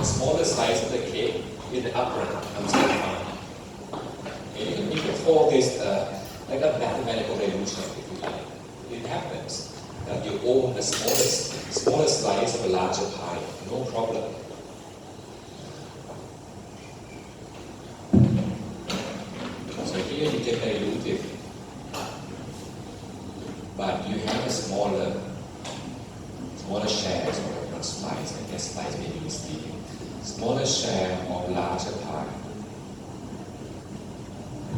smaller slice of the cake in the upper comes to the front. Okay, you can call this like a mathematical illusion, if you like. It happens that you own the smallest slice of a larger pie, no problem. So here you get diluted, but you have a smaller share, sorry, not slice, I guess slice may be mistaken. Smaller share of larger pie.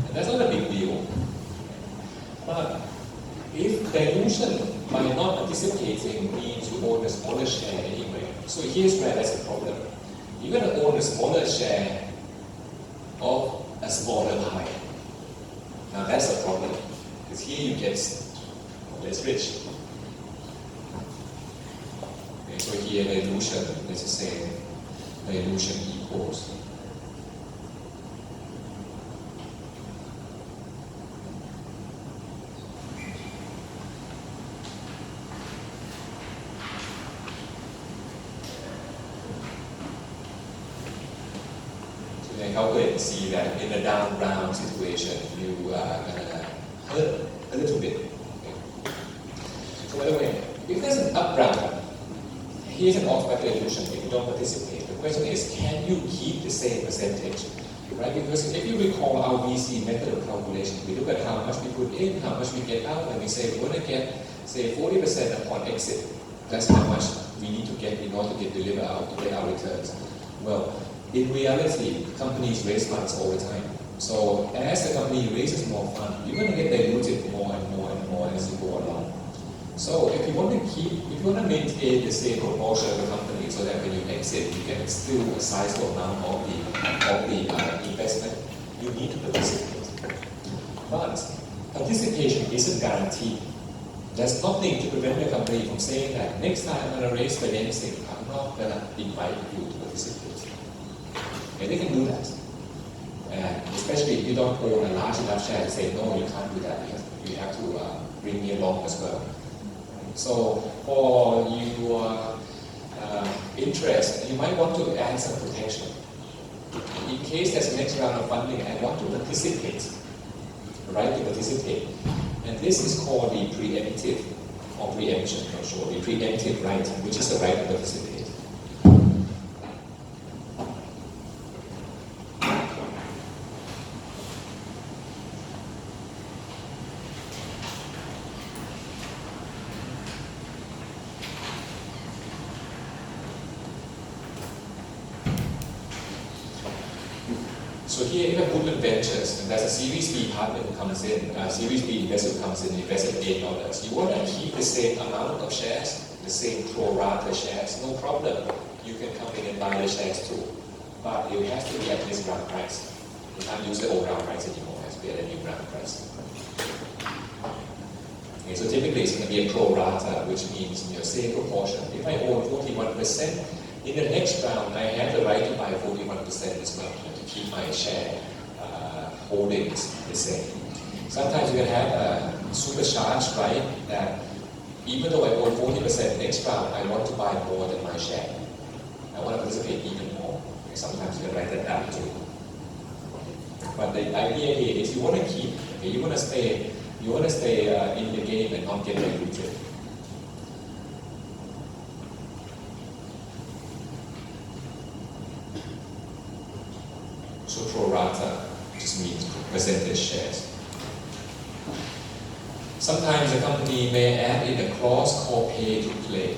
And that's not a big deal. But if dilution by not participating means you own a smaller share anyway, so here's where that's a problem. You're going to own a smaller share of a smaller pie. Now that's a problem, because here you get less rich. Okay, so here dilution, let's just say dilution equals calculate and see that in a down round situation, you are going to hurt a little bit. Okay. So by the way, if there's an up round, here's an automatic dilution if you don't participate. The question is, can you keep the same percentage? Right? Because if you recall our VC method of calculation, we look at how much we put in, how much we get out, and we say we're going to get, say, 40% upon exit. That's how much we need to get in order to deliver out, to get our returns. Well, in reality, companies raise funds all the time. So as the company raises more funds, you're going to get diluted more and more and more as you go along. So if you want to maintain the same proportion of the company so that when you exit, you get still a sizable amount of the investment, you need to participate. But participation isn't guaranteed. There's nothing to prevent the company from saying that next time I'm going to raise financing, I'm not going to invite you to participate. And they can do that. And especially if you don't own a large enough share to say, no, you can't do that. You have to bring me along as well. So for your interest, you might want to add some protection. In case there's a next round of funding, I want to participate. The right to participate. And this is called the preemptive, or preemption, not sure, the preemptive right, which is the right to participate. So here in Woodland Ventures, and there's a Series B partner who comes in, Series B investor who comes in, invested $8. You want to keep the same amount of shares, the same pro rata shares, no problem. You can come in and buy the shares too. But it has to be at this round price. You can't use the old round price anymore, it has to be at a new round price. Okay, so typically it's going to be a pro rata, which means same proportion. If I own 41%, in the next round I have the right to buy 41% as well. Keep my share holdings the same. Sometimes you can have a supercharged right that even though I own 40% next round, I want to buy more than my share. I want to participate even more. Sometimes you can write that down too. But the idea here is you want to keep, okay, you want to stay in the game and not get diluted. So pro rata just means percentage shares. Sometimes a company may add in a clause called pay to play.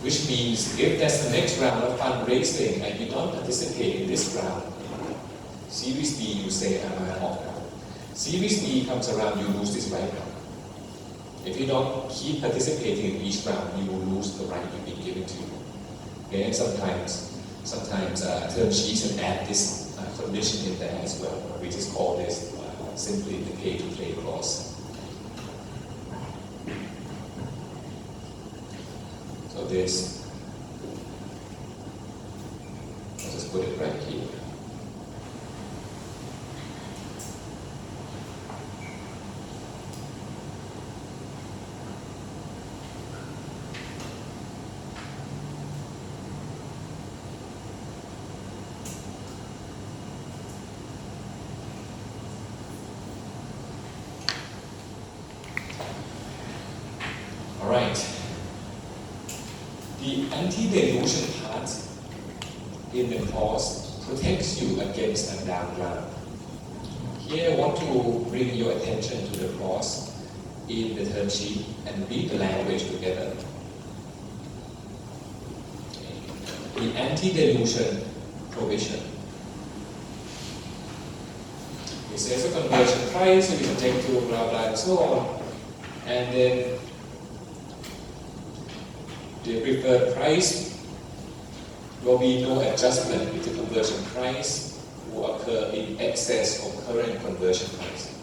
Which means if there's the next round of fundraising and you don't participate in this round, Series B, you say, I'm off now. Series B comes around, you lose this right now. If you don't keep participating in each round, you will lose the right you've been given to you. Okay? And sometimes term sheets can add this condition in there as well. We just call this simply the pay-to-play clause. So this, I'll just put it right here. Alright. The anti-dilution part in the clause protects you against a down round. Here I want to bring your attention to the clause in the term sheet and read the language together. The anti-dilution provision. It says a conversion price will be subject to blah blah and so on. And then the preferred price will be no adjustment if the conversion price will occur in excess of current conversion price.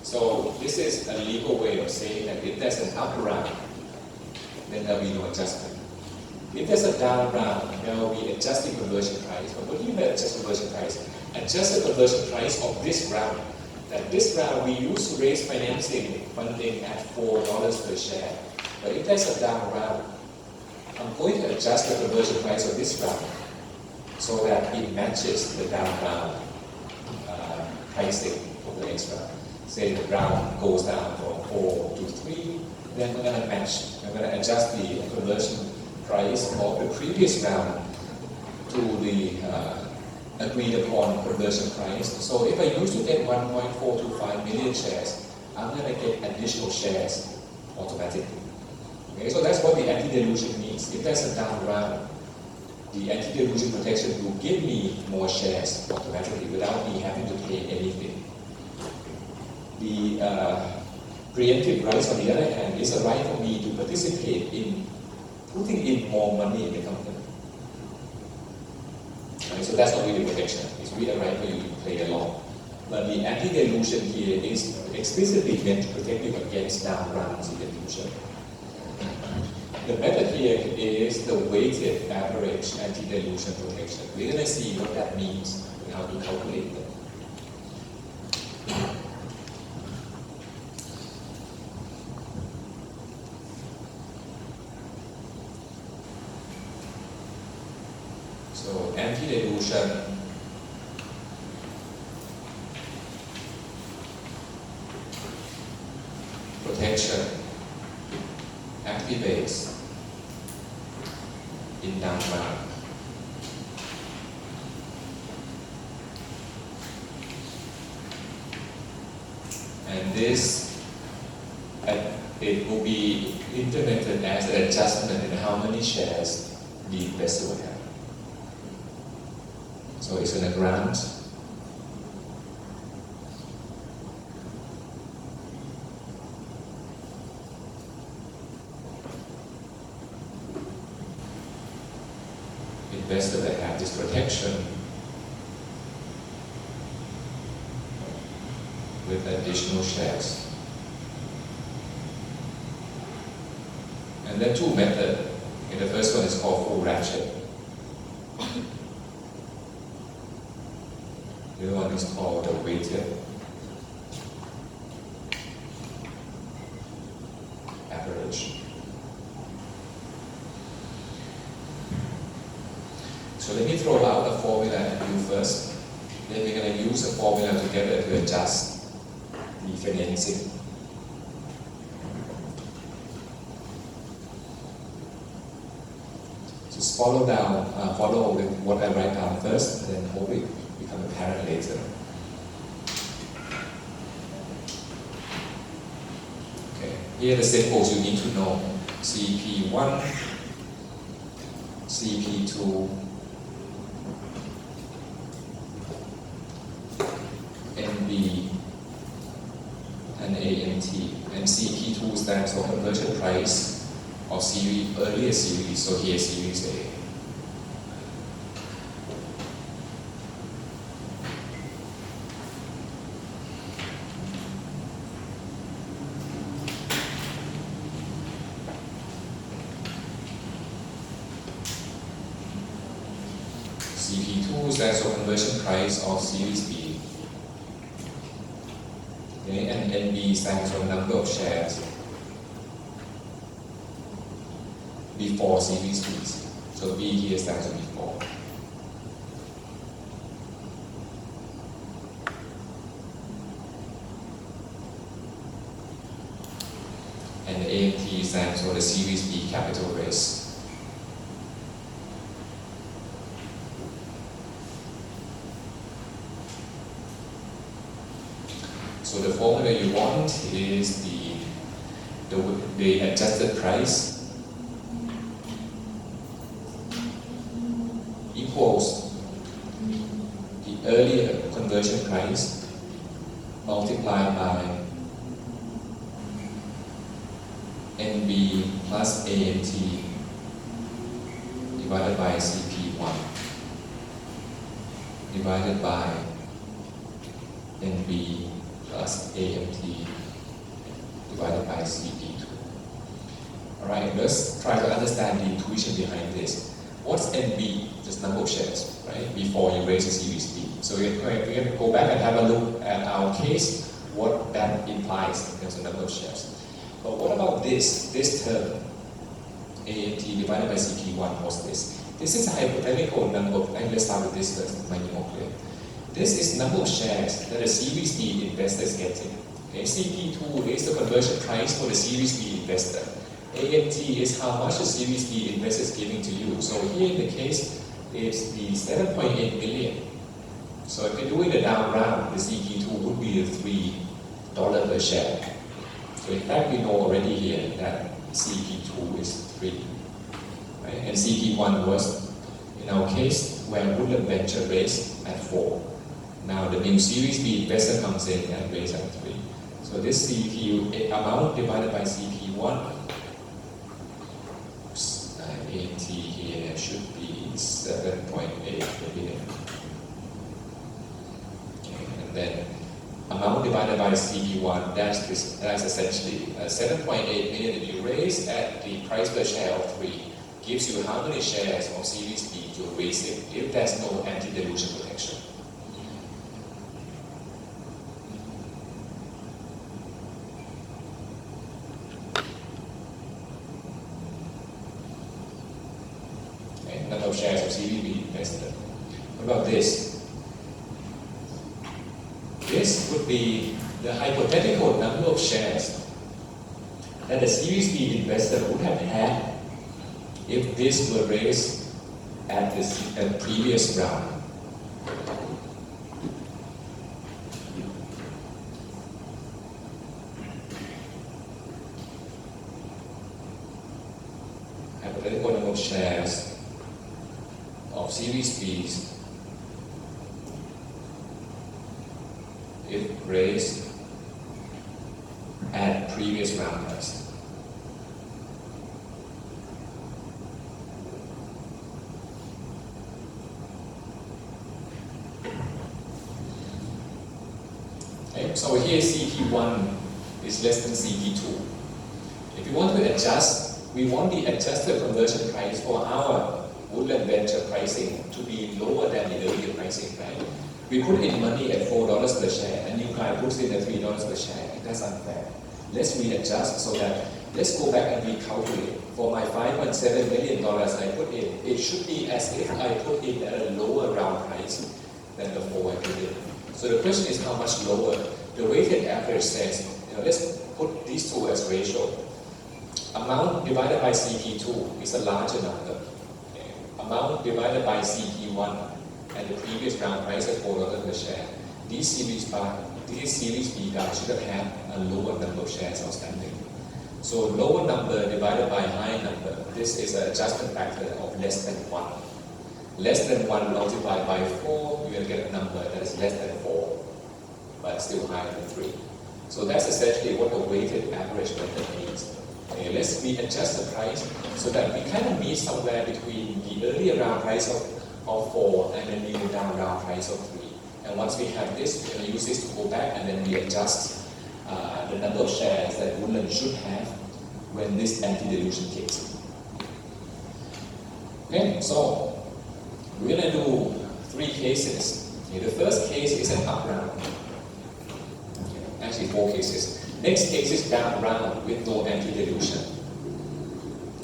So this is a legal way of saying that if there's an up round, then there will be no adjustment. If there's a down round, there will be adjusting conversion price. But what do you mean adjust conversion price? Adjust the conversion price of this round. That this round we used to raise financing funding at $4 per share. But if there's a down round, I'm going to adjust the conversion price of this round so that it matches the down round pricing of the next round. Say the round goes down from 4 to 3, then we're going to match. We're going to adjust the conversion price of the previous round to the agreed upon conversion price. So if I used to get 1.425 million shares, I'm going to get additional shares automatically. Okay, so that's what the anti-dilution means. If there's a down round, the anti-dilution protection will give me more shares automatically without me having to pay anything. The preemptive rights, on the other hand, is a right for me to participate in putting in more money in the company. Right, so that's not really protection. It's really a right for you to play along. But the anti-dilution here is explicitly meant to protect you against down rounds in the future. The method here is the weighted average anti-dilution protection. We're going to see what that means and how to calculate it. So anti-dilution protection activates in down round. And this, it will be implemented as an adjustment in how many shares the investor will have. So it's in a grant. Investor that have this protection with additional shares. And there are two methods. Okay, the first one is called full ratchet. The other one is called the weighted average. So let me throw out a formula at you first. Then we're going to use the formula together to adjust the financing. Just follow with what I write down first, and then hope it become apparent later. Okay, here are the symbols you need to know. CP1, CP2, NB, and AMT. And CP2 stands for conversion price of series, earlier series, so here series A. CP2 stands for conversion price of series B. Okay, and NB stands for number of shares before series B. So B here stands for before. and the AMT stands for the Series B capital raise. So the formula you want is the adjusted price equals the earlier conversion price multiplied by NB plus AMT divided by CP1 divided by NB plus AMT divided by CP2. Alright, let's try to understand the intuition behind this. What's NB? Just number of shares, right? Before you raise a Series B. So we're going to go back and have a look at our case, what that implies in terms of number of shares. But what about this term? AMT divided by CP1, what's this? This is a hypothetical number, and let's start with this first, it might be more clear. This is number of shares that a Series B investor is getting. Okay, CP2 is the conversion price for the Series B investor. AMT is how much the Series B investor is giving to you. So here in the case, it's the 7.8 million. So if you do it a down round, the CP2 would be $3 per share. So in fact, we know already here that CP2 is 3. Right? And CP1 was, in our case, where Woodland Venture raised at 4. Now the new Series B investor comes in and raised at 3. So this CP amount divided by CP1, AMT here should be 7.8 million. Okay, and then amount divided by CP1, that's essentially 7.8 million that you raise at the price per share of 3 gives you how many shares of Series B you're raising if there's no anti-dilution protection. Number of shares of Series B invested. What about this? This would be the hypothetical number of shares that a Series B investor would have had if this were raised at the previous round. Hypothetical number of shares of Series B's if raised at previous round price. Okay, so here CP1 is less than CP2. If you want to adjust, we want the adjusted conversion price for our Woodland Venture pricing to be lower than the earlier pricing, right? We put in money at $4 per share, and you guys puts in at $3 per share. That's unfair. Let's readjust so that, let's go back and recalculate. For my $5.7 million I put in, it should be as if I put in at a lower round price than the 4 I put in. So the question is how much lower? The weighted average says, let's put these two as ratio. Amount divided by CP2 is a larger number. Amount divided by CP1 and the previous round price at $4 per share. These Series B guys should have had a lower number of shares outstanding. So lower number divided by higher number, this is an adjustment factor of less than 1. Less than 1 multiplied by 4, you're going to get a number that is less than 4, but still higher than 3. So that's essentially what the weighted average method means. Okay, let's readjust the price so that we kind of meet somewhere between the earlier round price of 4 and then the down round price of 3. And once we have this, we can use this to go back and then readjust the number of shares that Woodland should have when this anti-dilution kicks in. Okay, so we're going to do 3 cases. Okay, the first case is an up round. Okay, actually 4 cases. Next case is down round with no anti-dilution.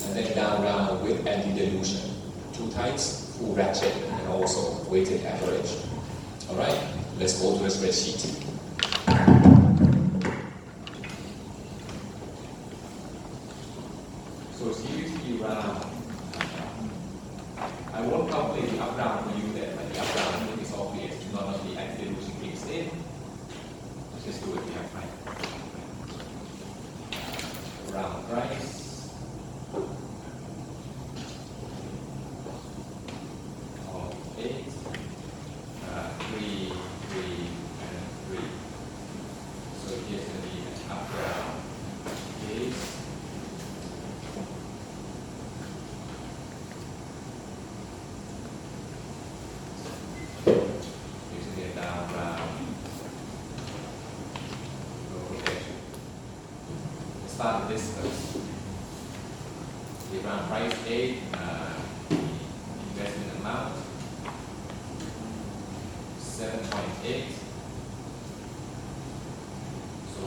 And then down round with anti-dilution. 2 types, full ratchet and also weighted average. Alright, let's go to the spreadsheet. So series B round, I won't calculate the up round for you there, but the up round is obvious. Not only anti-dilution kicks in, let's just do it here, right? Round price of 8, 3, 3, and 3. So here's going to be an up round case. Start with this first. The round price 8, investment amount 7.8. So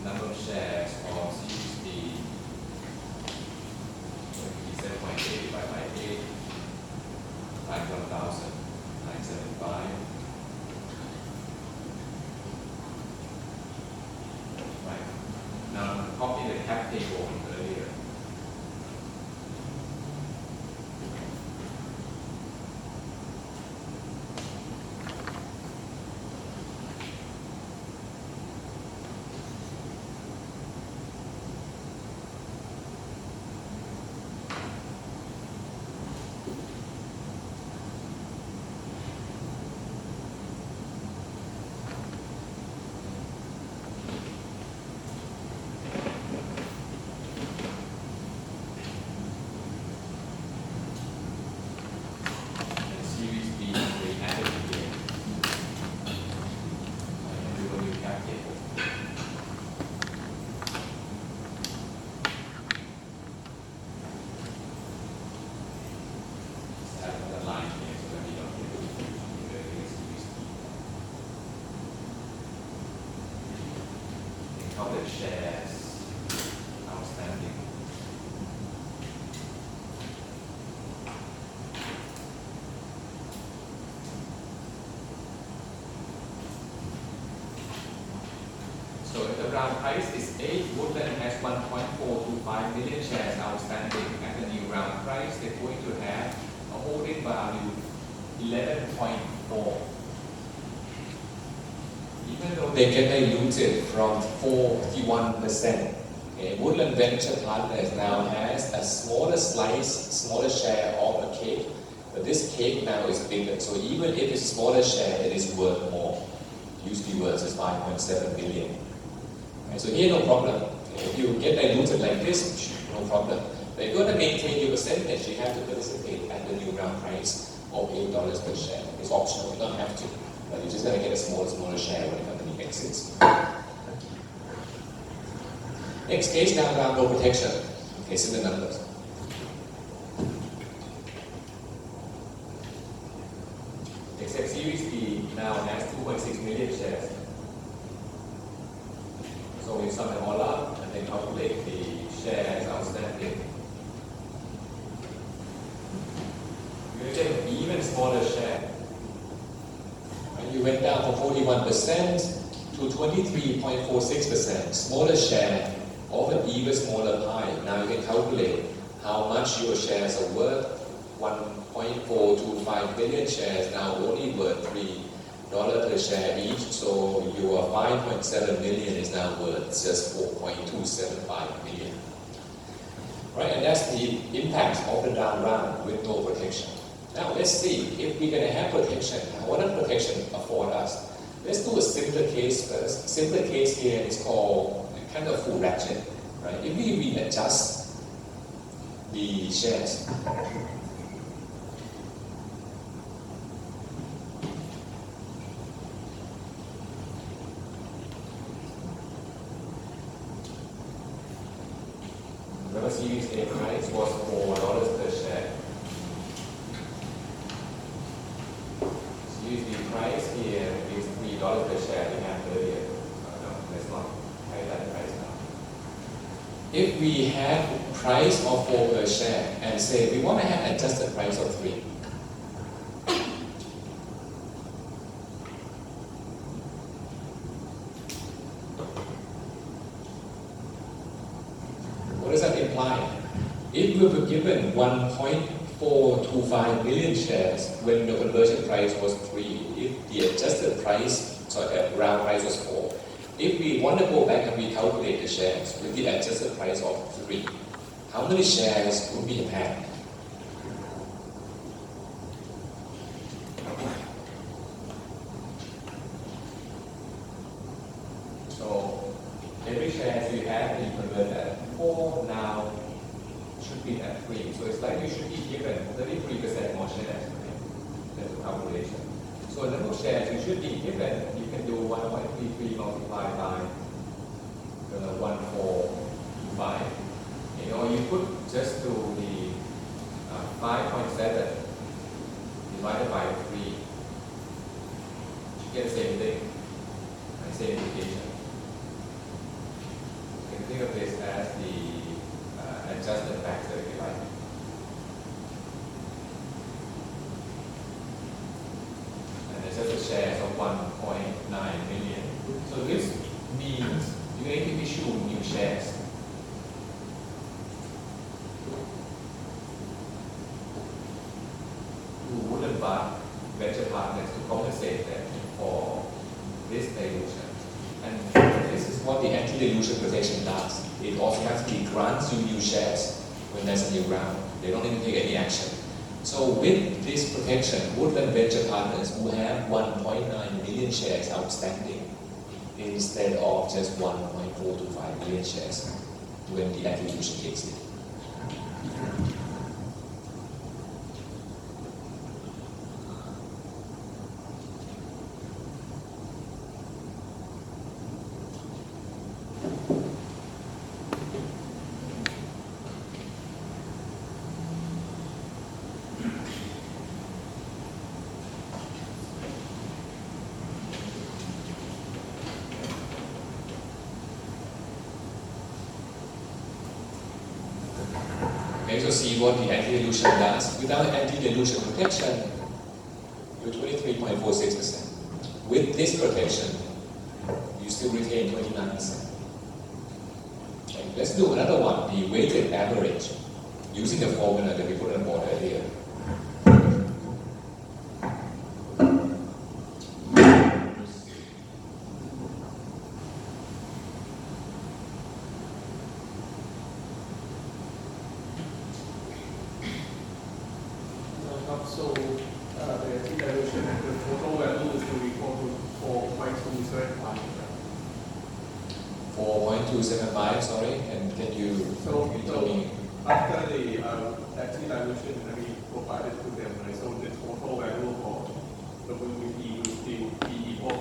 number of shares of Series B will be 7.8 divided by 8 times 1,000 975. Now, copy the cap table earlier. Public shares outstanding. So if the round price is 8, Woodland has 1.425 million shares outstanding. At the new round price, they're going to have a holding value 11.4. Even though they get diluted from 41%, okay, Woodland Venture Partners now has a smaller slice, smaller share of a cake, but this cake now is bigger. So even if it's a smaller share, it is worth more. It used to be worth just 5.7 billion. Okay, so here, no problem. Okay, if you get diluted like this, no problem. But if you're going to maintain your percentage, you have to participate at the new round price of $8 per share. It's optional, you don't have to. But you're just going to get a smaller share when the company exits. Next case, now around no protection. Okay, similar numbers. Except Series B now has 2.6 million shares. So we sum them all up and then calculate the shares outstanding. You're going to get an even smaller share. You went down from 41% to 23.46%. Smaller share of an even smaller pie. Now you can calculate how much your shares are worth. 1.425 billion shares now only worth $3 per share each. So your 5.7 million is now worth just 4.275 million. Right, and that's the impact of the down round with no protection. Now let's see if we're going to have protection. What does protection afford us? Let's do a simpler case first. Simpler case here is called kind of full ratchet. Right? If we readjust the shares, remember Series A price was $4 per share. Series B price here is $3 per share we had earlier. No, let's not carry that price now. If we have price of 4 per share and say we want to have adjusted price of 3, what does that imply? If we were given 1.425 million shares when the conversion price was 3, if the adjusted price, round price was 4, if we want to go back and recalculate the shares with the adjusted price of 3, how many shares would we have had? So every share you have been converted at 4 now should be at 3. So it's like you should be given 33% more shares. That's the calculation. So the number of shares you should be given, you can do 1.33 multiplied by 1.425. Or you put just to the 5.7 divided by 3. You get the same thing, same indication. You can think of this as the adjustment factor, if you like. And adjusted shares of 1.9 million. So this means you need to issue new shares. You wouldn't buy venture partners to compensate them for this dilution. And this is what the anti-dilution protection does. It automatically grants you new shares when there's a new round. They don't even take any action. So with this protection, Woodland Venture Partners will have 1.9 million shares outstanding instead of just 1.425 million shares when the anti-dilution kicks in. Okay, so see what the anti-dilution does. Without anti-dilution protection, you're 23.46%. With this protection, you still retain 29%. Okay, let's do another one, the weighted average, using the formula that we put on the board earlier. So the anti-dilution and the total value is to be equal to 4.275. 4.275, sorry, and can you tell me? After the anti-dilution that we provided to them, right, so the total value for WP will still be equal to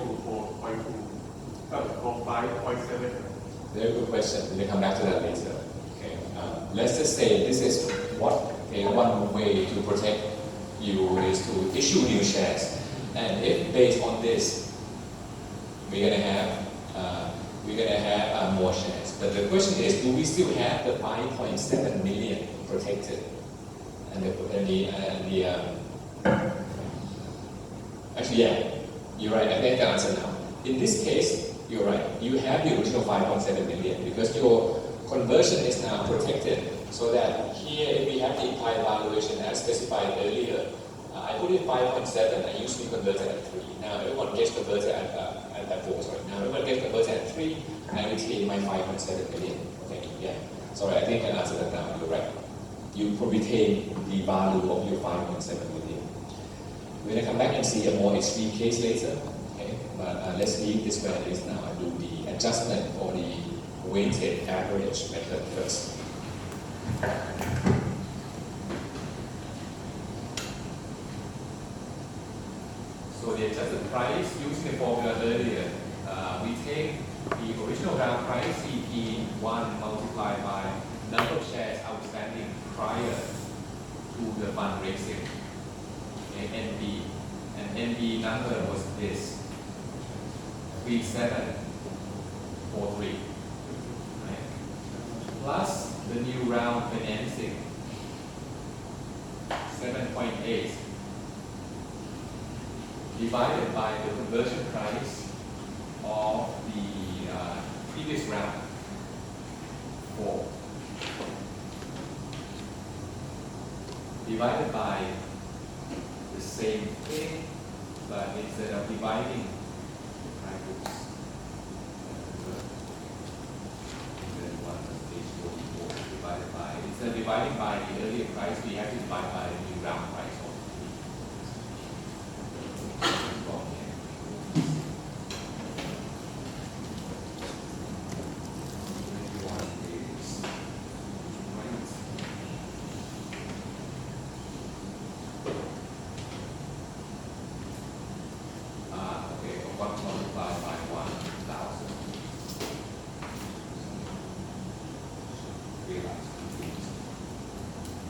5.7. Very good question. We'll come back to that later. Okay. Let's just say this is one way to protect you is to issue new shares, and if based on this, we're gonna have more shares. But the question is, do we still have the 5.7 million protected? Actually, yeah, you're right. I think the answer now. In this case, you're right. You have the original 5.7 million because your conversion is now protected. So that here, if we have the implied valuation as specified earlier, I put in 5.7, I usually converted at 3. Now everyone gets converted at 4, sorry. Now everyone gets converted at 3, I retain my 5.7 million. Okay, yeah. Sorry, I think I answered that now, you're right. You retain the value of your 5.7 million. We're going to come back and see a more extreme case later. Okay, but let's leave this where it is now and do the adjustment for the weighted average method first. So the adjusted price using the formula earlier, we take the original round price CP1 multiplied by number of shares outstanding prior to the fundraising, okay, NB, and NB number was this 3743, right? Plus the new round financing 7.8 divided by the conversion price of the previous round 4. divided by the same thing, but instead of dividing, instead of dividing by the earlier price, we have to divide by the new round price.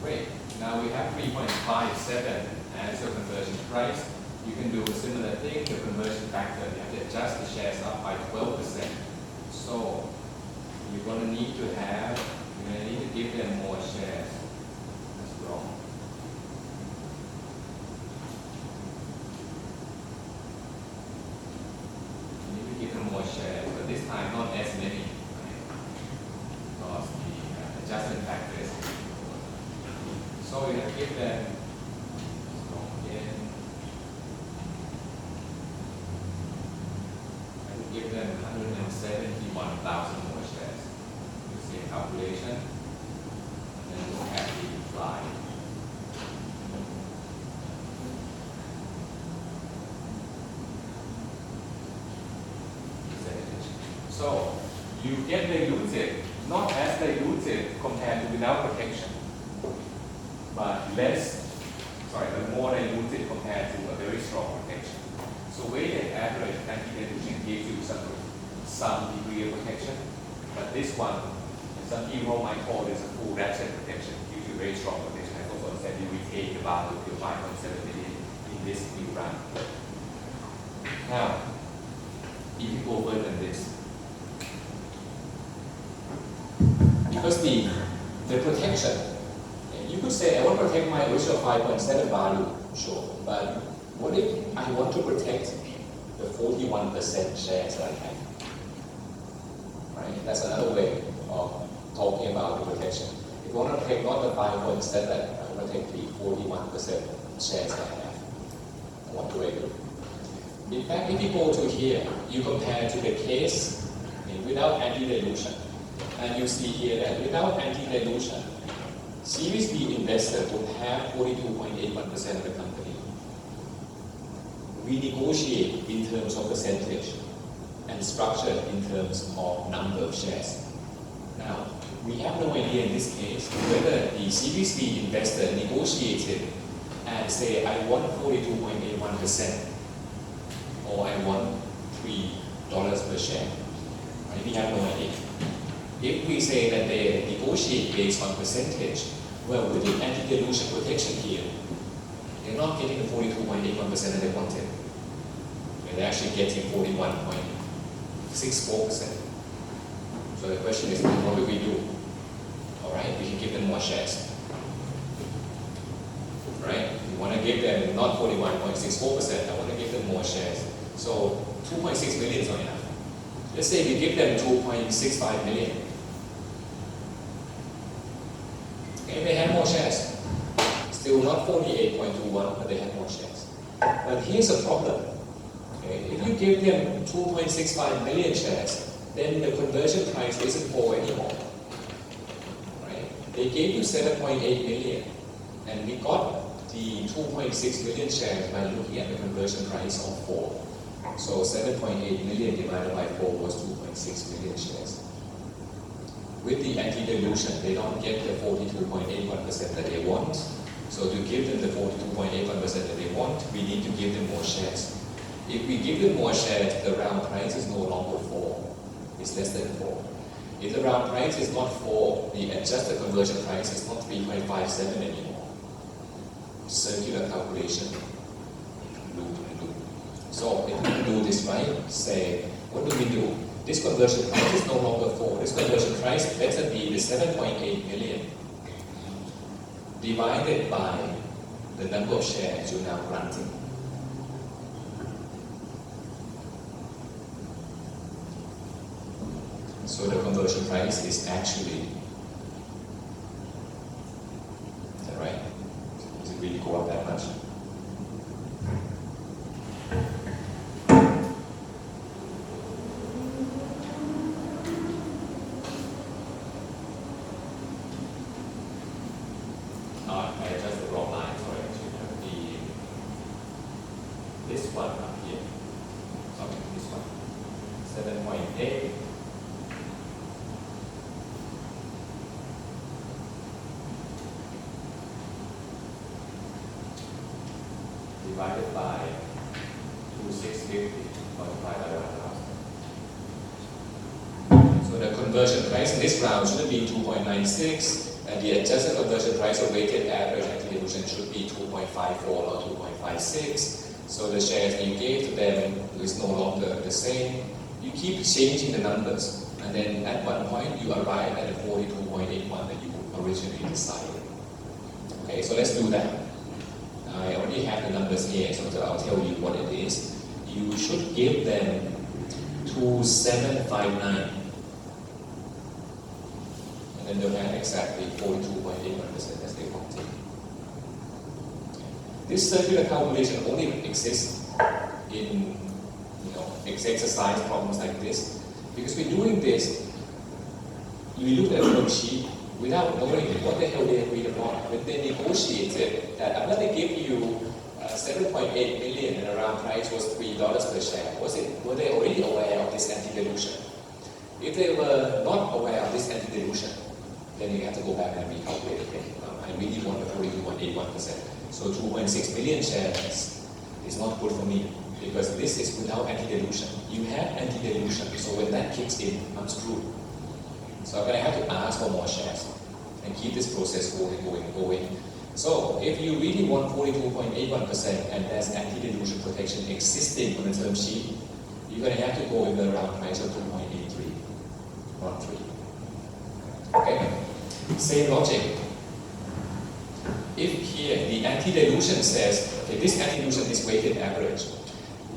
Great. Now we have 3.57 as your conversion price. You can do a similar thing, the conversion factor. You have to adjust the shares up by 12%. So you're going to need to give them more shares. That's wrong. You need to give them more shares, but this time not as many. Because the adjustment factor is so you have to give them give them 171,000 more shares. You see a calculation, and then look at the reply. Percentage. So you get diluted, not as diluted compared to without protection, but more diluted compared to a very strong protection. So weighted average anti-dilution gives you some degree of protection, but this one, some people might call this a full ratchet protection, gives you very strong protection. I also said you retain the value of your 5.7 million in this new round. Now, if you go further than this, because the protection, you could say, I want to protect my original 5.7 value, sure, but what if I want to protect the 41% shares that I have? Right? That's another way of talking about the protection. If you want to protect not the 5.7, I want to take the 41% shares that I have. What do I do? In fact, if you go to here, you compare to the case without anti-dilution, and you see here that without anti-dilution, Series B investor would have 42.81% of the company. We negotiate in terms of percentage and structure in terms of number of shares. Now, we have no idea in this case whether the Series B investor negotiated and say, I want 42.81% or I want $3 per share. Right? We have no idea. If we say that they negotiate based on percentage, well, with the anti-dilution protection here, they're not getting the 42.81% that they wanted. They're actually getting 41.64%. So the question is, what do we do? All right, we can give them more shares. Right? We want to give them not 41.64%, I want to give them more shares. So 2.6 million is not enough. Let's say we give them 2.65 million. Okay, they have more shares. Still not 48.21, but they have more shares. But here's a problem. Okay, if you give them 2.65 million shares, then the conversion price isn't 4 anymore. Right? They gave you 7.8 million, and we got the 2.6 million shares by looking at the conversion price of 4. So 7.8 million divided by 4 was 2.6 million shares. With the anti-dilution, they don't get the 42.81% that they want. So to give them the 42.81% that they want, we need to give them more shares. If we give them more shares, the round price is no longer 4. It's less than 4. If the round price is not 4, the adjusted conversion price is not 3.57 anymore. Circular calculation. Loop and loop. So if we do this right, say, what do we do? This conversion price is no longer 4. This conversion price better be the 7.8 million divided by the number of shares you're now granting. So the conversion price is actually, is that right? one up here. Sorry, this one. 7.8. Divided by 2650 multiplied by 1,000. So the conversion price in this round should be 2.96, and the adjusted conversion price of weighted average anti-dilution should be 2.54 or 2.56. So the shares you gave to them is no longer the same. You keep changing the numbers, and then at one point you arrive at the 42.81 that you originally decided. Okay, so let's do that. I already have the numbers here, so I'll tell you what it is. You should give them 2759. And then they'll have exactly 42.81% as they wanted. This circular calculation only exists in exercise problems like this, because we're doing this, we look at the flow sheet without knowing what the hell they agreed upon. When they negotiated that I'm going to give you 7.8 million and around price was $3 per share, were they already aware of this anti-dilution? If they were not aware of this anti-dilution, then you have to go back and recalculate again. I really want the 42.81%. So 2.6 million shares is not good for me, because this is without anti-dilution. You have anti-dilution, so when that kicks in, I'm screwed. So I'm going to have to ask for more shares and keep this process going. So if you really want 42.81% and there's anti-dilution protection existing on the term sheet, you're going to have to go with the round price of 2.83, not 3. Okay? Same logic. If here the anti-dilution says, okay, this anti-dilution is weighted average.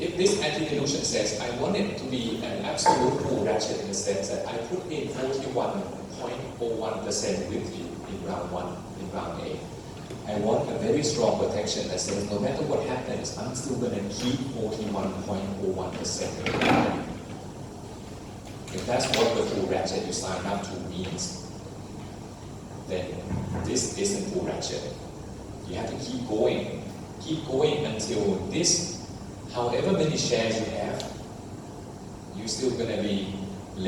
If this anti-dilution says, I want it to be an absolute full ratchet in the sense that I put in 41.01% with you in round 1, in round A. I want a very strong protection that says no matter what happens, I'm still going to keep 41.01%. If that's what the full ratchet you sign up to means, then this isn't full ratchet. You have to keep going until this, however many shares you have, you're still going to be